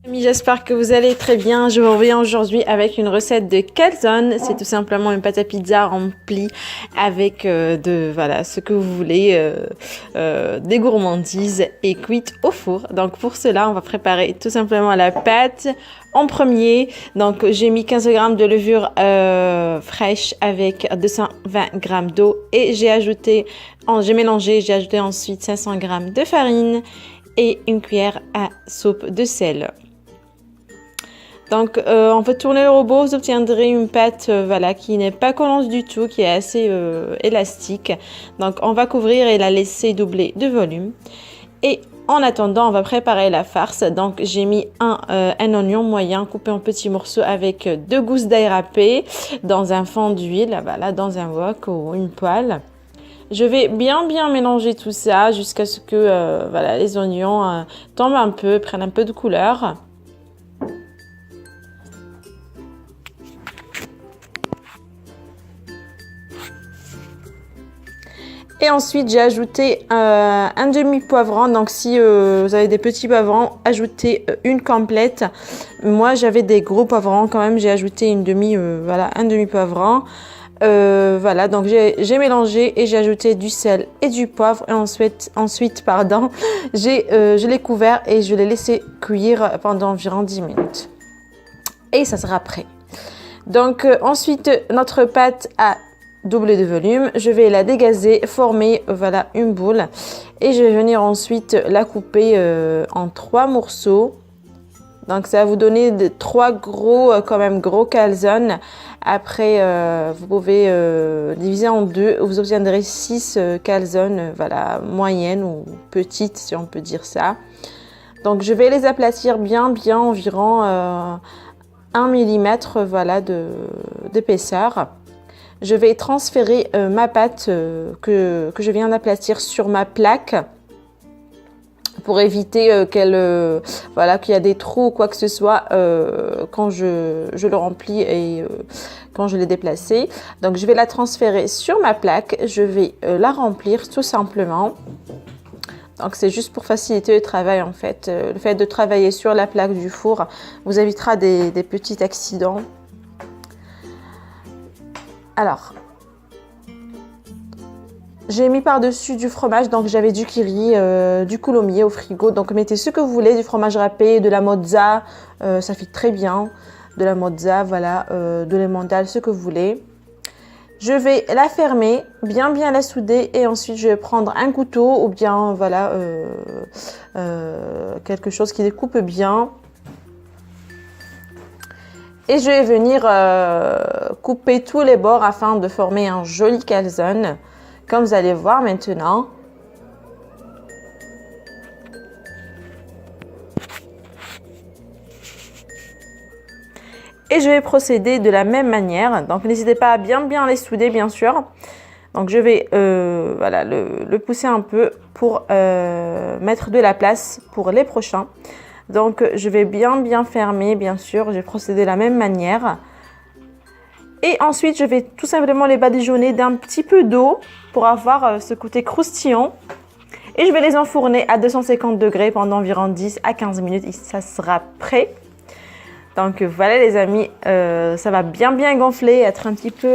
Amis, j'espère que vous allez très bien. Je vous reviens aujourd'hui avec une recette de calzone. C'est tout simplement une pâte à pizza remplie avec voilà, ce que vous voulez, des gourmandises et cuite au four. Donc pour cela, on va préparer tout simplement la pâte. En premier, donc j'ai mis 15 g de levure fraîche avec 220 g d'eau et j'ai mélangé, j'ai ajouté ensuite 500 g de farine et une cuillère à soupe de sel. Donc, on va tourner le robot, vous obtiendrez une pâte voilà, qui n'est pas collante du tout, qui est assez élastique. Donc, on va couvrir et la laisser doubler de volume. Et en attendant, on va préparer la farce. Donc, j'ai mis un oignon moyen coupé en petits morceaux avec 2 gousses d'ail râpées dans un fond d'huile, voilà, dans un wok ou une poêle. Je vais bien mélanger tout ça jusqu'à ce que voilà, les oignons tombent un peu, prennent un peu de couleur. Et ensuite, j'ai ajouté un demi-poivron. Donc, si vous avez des petits poivrons, ajoutez une complète. Moi, j'avais des gros poivrons quand même. J'ai ajouté un demi-poivron. Voilà, donc j'ai mélangé et j'ai ajouté du sel et du poivre. Et ensuite je l'ai couvert et je l'ai laissé cuire pendant environ 10 minutes. Et ça sera prêt. Donc, ensuite, notre pâte a double de volume, je vais la dégazer, former voilà une boule et je vais venir ensuite la couper en 3 morceaux. Donc ça va vous donner 3 gros calzones. Après vous pouvez diviser en 2, vous obtiendrez 6 calzones voilà moyennes ou petites si on peut dire ça. Donc je vais les aplatir bien environ 1 mm voilà d'épaisseur. Je vais transférer ma pâte que je viens d'aplatir sur ma plaque pour éviter voilà, qu'il y a des trous ou quoi que ce soit quand je le remplis et quand je l'ai déplacé. Donc je vais la transférer sur ma plaque, je vais la remplir tout simplement. Donc c'est juste pour faciliter le travail en fait. Le fait de travailler sur la plaque du four vous évitera des petits accidents. Alors, j'ai mis par-dessus du fromage, donc j'avais du kiri, du coulommiers au frigo. Donc mettez ce que vous voulez, du fromage râpé, de la mozza, ça fait très bien. De la mozza, voilà, de l'emmental, ce que vous voulez. Je vais la fermer, bien la souder et ensuite je vais prendre un couteau ou bien voilà quelque chose qui découpe bien. Et je vais venir couper tous les bords afin de former un joli calzone, comme vous allez voir maintenant. Et je vais procéder de la même manière. Donc n'hésitez pas à bien les souder bien sûr. Donc je vais voilà, le pousser un peu pour mettre de la place pour les prochains. Donc je vais bien fermer bien sûr, je vais procéder de la même manière. Et ensuite je vais tout simplement les badigeonner d'un petit peu d'eau pour avoir ce côté croustillant. Et je vais les enfourner à 250 degrés pendant environ 10 à 15 minutes et ça sera prêt. Donc voilà les amis, ça va bien gonfler, être un petit peu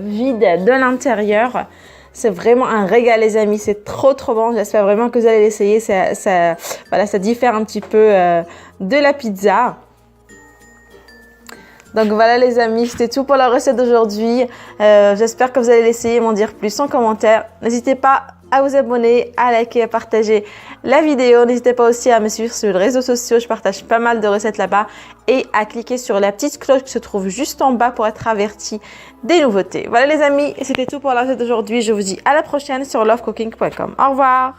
vide de l'intérieur. C'est vraiment un régal les amis, c'est trop bon. J'espère vraiment que vous allez l'essayer. Voilà, ça diffère un petit peu de la pizza. Donc voilà les amis, c'était tout pour la recette d'aujourd'hui. J'espère que vous allez l'essayer et m'en dire plus en commentaire. N'hésitez pas à vous abonner, à liker, à partager la vidéo. N'hésitez pas aussi à me suivre sur les réseaux sociaux, je partage pas mal de recettes là-bas. Et à cliquer sur la petite cloche qui se trouve juste en bas pour être averti des nouveautés. Voilà les amis, c'était tout pour la recette d'aujourd'hui. Je vous dis à la prochaine sur lovecooking.com. Au revoir.